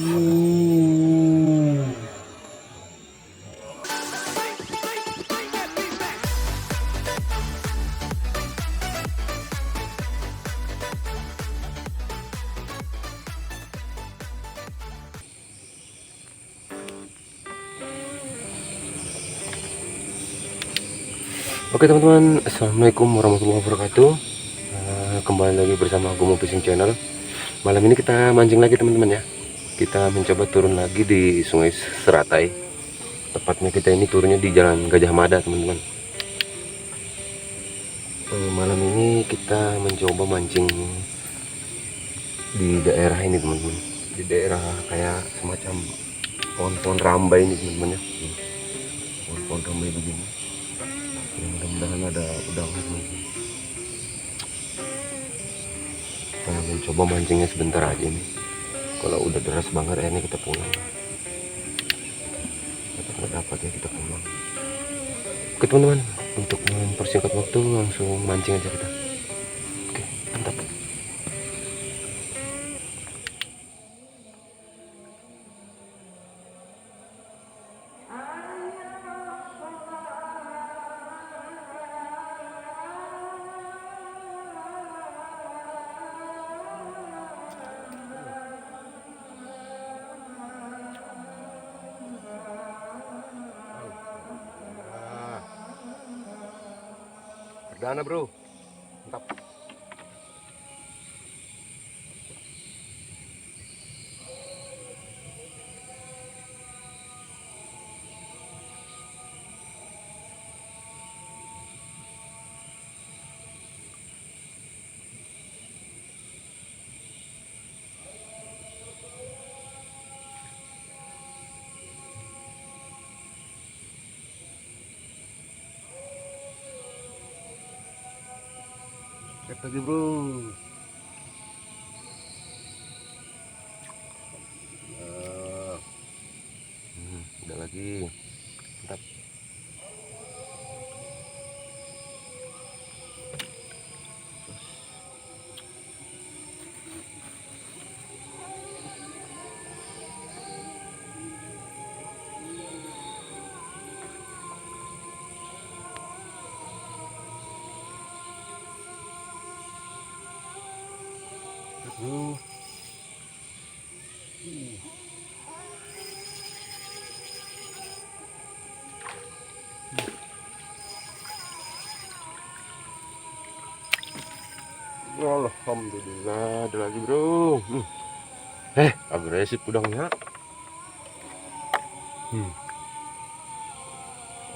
Oke teman-teman, assalamualaikum warahmatullahi wabarakatuh. Kembali lagi bersama Gumo Fishing Channel. Malam ini kita mancing lagi teman-teman ya. Kita mencoba turun lagi di Sungai Seratai. Tepatnya kita ini turunnya di Jalan Gajah Mada teman-teman. Malam ini kita mencoba mancing di daerah ini teman-teman. Di daerah kayak semacam pohon-pohon rambai ini teman-teman ya. Pohon-pohon rambai begini. Ya, mudah-mudahan ada udang teman-teman. Kita mencoba mancingnya sebentar aja nih. Kalau udah deras banget airnya kita pulang. Dapat nggak dapat ya kita pulang. Oke teman-teman, untuk mempersingkat waktu langsung mancing aja kita. Oke, mantap. Perdana bro, mantap. Cek lagi bro. Udah lagi, mantap. Bro. Alhamdulillah ada lagi bro. Agresif udangnya.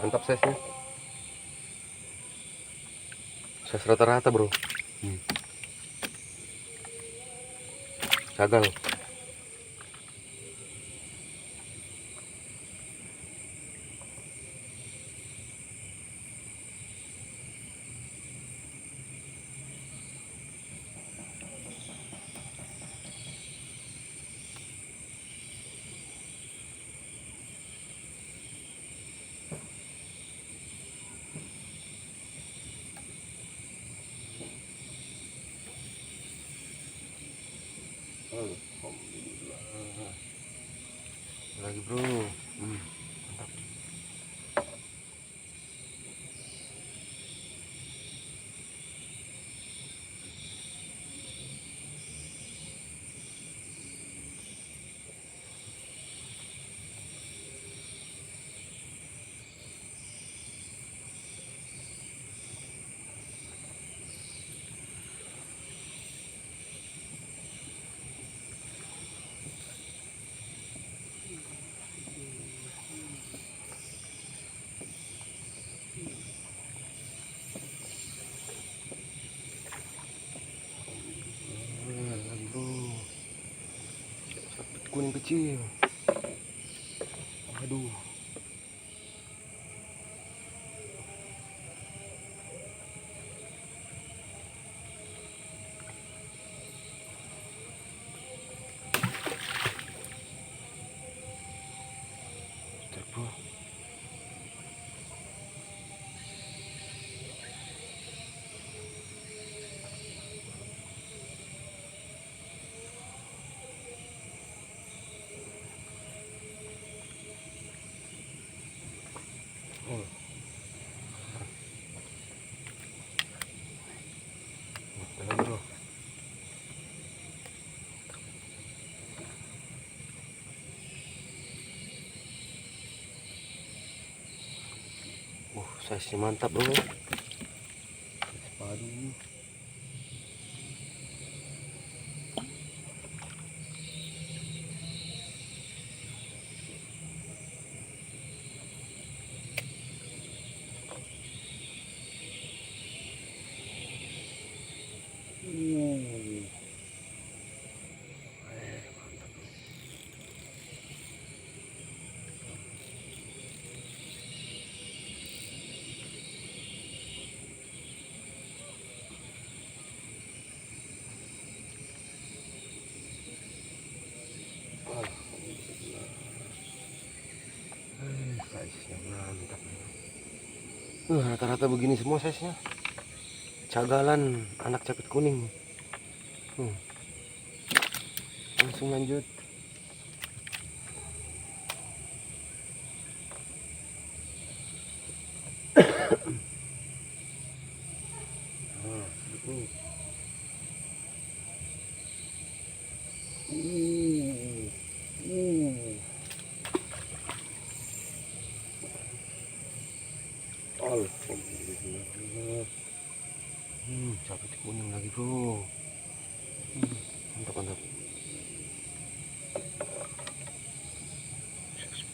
Mantap size-nya. Size rata-rata bro. Gagal. Alhamdulillah. Lagi bro. Mantap. Lagi bro. Sapit kuning kecil. Aduh. Cek bro. Oh. Lagi bro. Size-nya mantap bro. Padu ini. Size-nya mantap. Rata-rata begini semua size-nya. Cagalan anak capit kuning. Langsung lanjut. Alhamdulillah. Capit kuning lagi bro. Mantap mantap.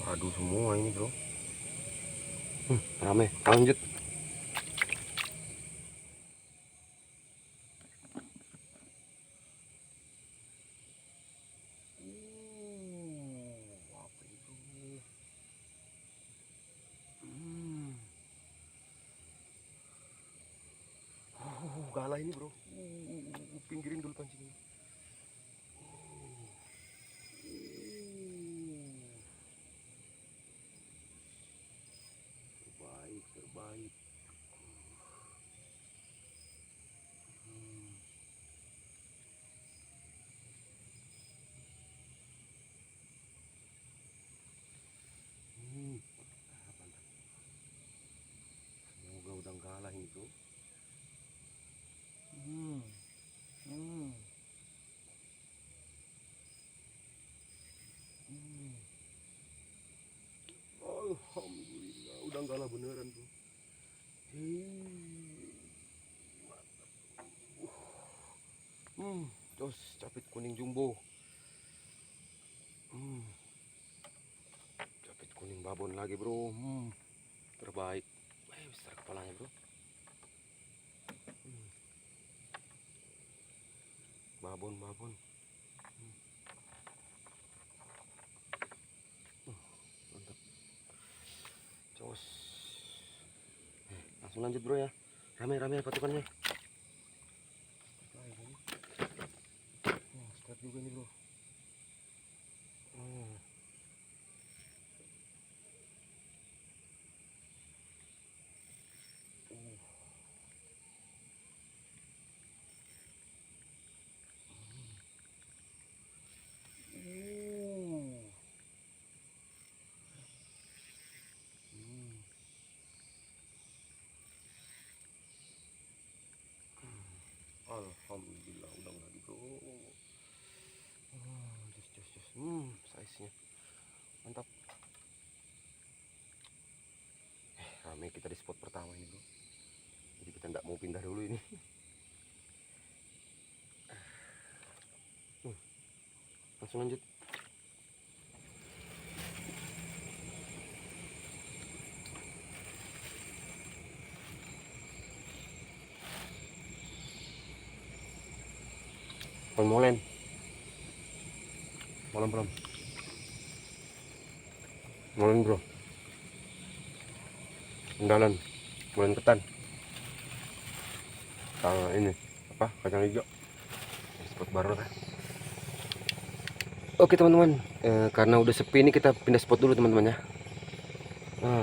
Padu semua ini bro. Rame. Lanjut. Apa itu? Galah ini bro. Pinggirin dulu pancingnya. Terbaik. Semoga udang galah ini bro. Alhamdulillah udang galah beneran bro. Terus capit kuning jumbo. Capit kuning babon lagi bro. Terbaik. Besar kepalanya bro. Babon. Mantap. Cos. Langsung lanjut bro ya. Rame patukannya. Start juga nih bro. Alhamdulillah udang lagi bro. Size-nya mantap. Rame kita di spot pertama ini bro. Jadi kita tidak mau pindah dulu ini. Langsung lanjut. Molen bro. Undalan, molen ketan. Ini apa? Kacang hijau. Spot baru kan. Oke teman-teman, karena udah sepi ini kita pindah spot dulu teman-teman ya.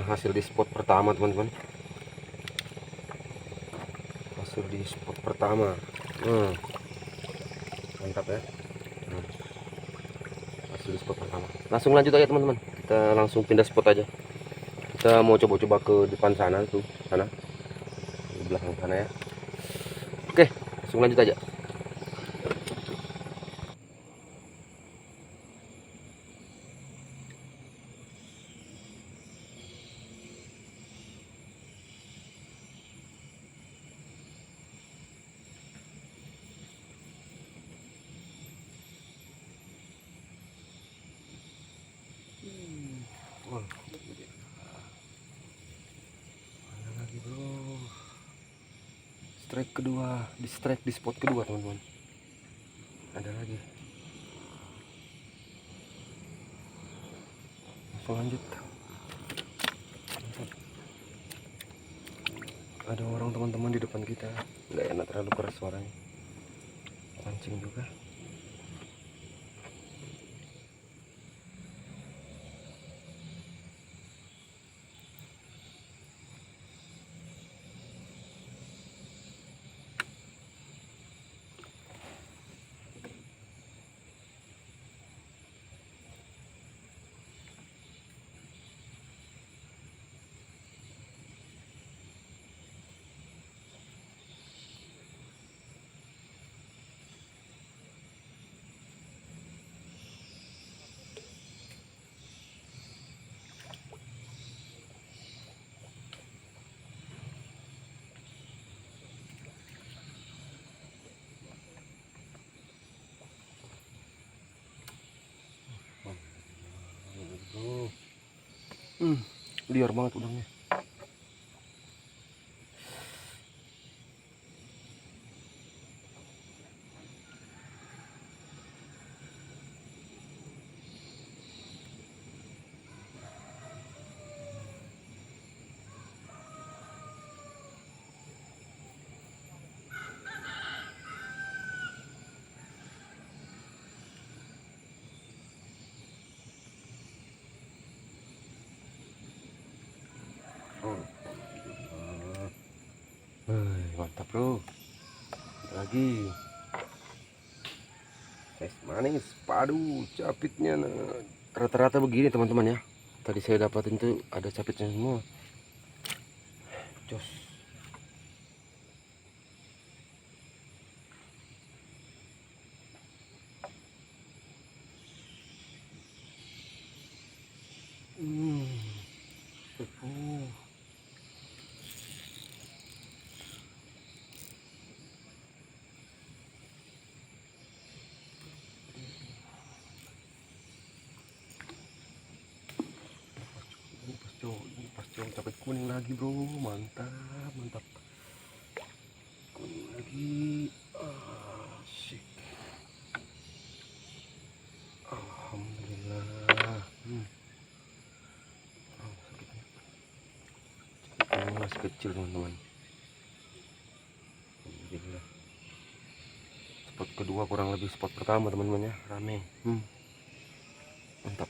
Hasil di spot pertama teman-teman. Mantap ya. Hasil di spot pertama. Langsung lanjut aja teman-teman. Kita langsung pindah spot aja. Kita mau coba-coba ke depan sana tuh, sana di belakang sana ya. Oke, langsung lanjut aja. Wah, ada lagi bro. Strike kedua, di spot kedua teman-teman. Ada lagi. Langsung lanjut. Ada orang teman-teman di depan kita. Nggak enak terlalu keras suaranya. Pancing juga. Liar banget udangnya. Mantap bro. Lagi es manis padu capitnya. Nah, rata-rata begini teman-teman ya. Tadi saya dapatin tuh ada capitnya semua. Jos. Pas cowok capit kuning lagi bro, mantap mantap. Kuning lagi, asik. Alhamdulillah. Ini masih kecil teman-teman. Alhamdulillah. Spot kedua kurang lebih spot pertama teman-teman ya, rame. Mantap.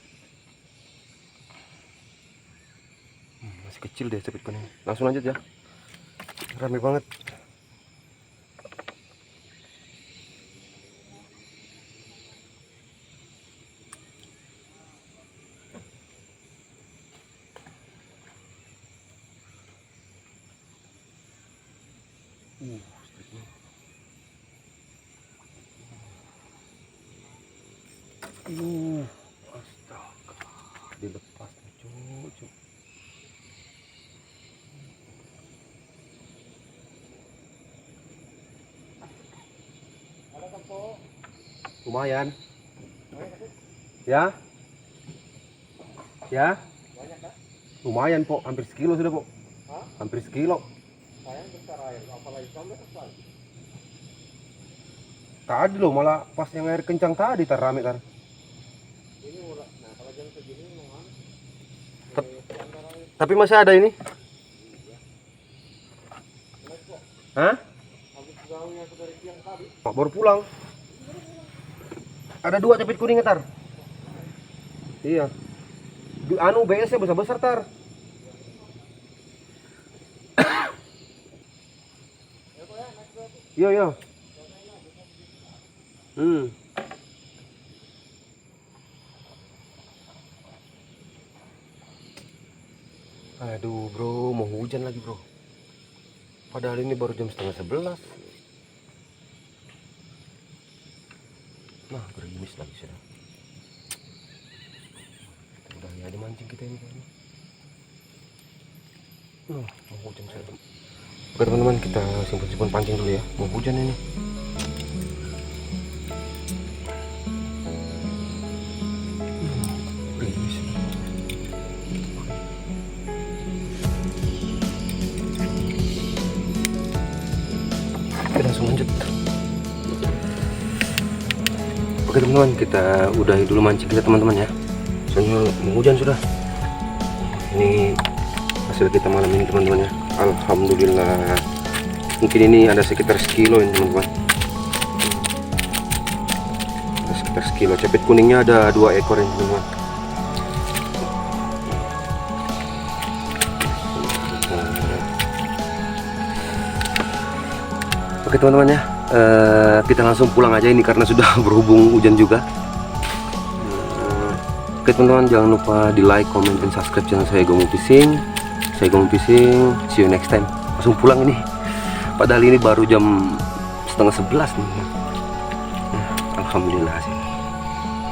Masih kecil deh capit kuning. Langsung lanjut ya. Rame banget. Strike-nya. Astaga. Dilepas nih, cuy. Lumayan. Ya. Ya. Lumayan, po. Hampir sekilo sudah, po. Hampir sekilo. Tadi loh, malah pas yang air kencang tadi tar rame tar. Tapi masih ada ini. Hah? Baru pulang. Ada dua capit kuning tar. Iya. Anu BS-nya besar-besar tar. Iya, iya. Aduh bro, mau hujan lagi bro. Padahal ini baru jam setengah 11. Nah, gerimis lagi sudah. Udah ya, ada mancing kita ini kayaknya. Nah, mau hujan sudah. Oke teman-teman, kita simpan-simpan pancing dulu ya. Mau hujan ini. Gerimis. Oke, langsung lanjut. Oke teman-teman, kita udahi dulu mancing kita teman-teman ya. Soalnya mau hujan sudah. Ini hasil kita malam ini teman-teman ya. Alhamdulillah. Mungkin ini ada sekitar sekilo ini teman-teman. Ada sekitar sekilo. Cepet kuningnya ada 2 ekor ini teman-teman. Oke teman-teman ya, kita langsung pulang aja ini karena sudah berhubung hujan juga. Oke teman-teman, jangan lupa di like, comment, dan subscribe channel saya Gomu Fishing. Saya Gomu Fishing, see you next time. Langsung pulang ini, padahal ini baru jam setengah 11 nih. Alhamdulillah sih,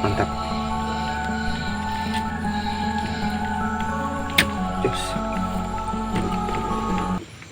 mantap. Jos.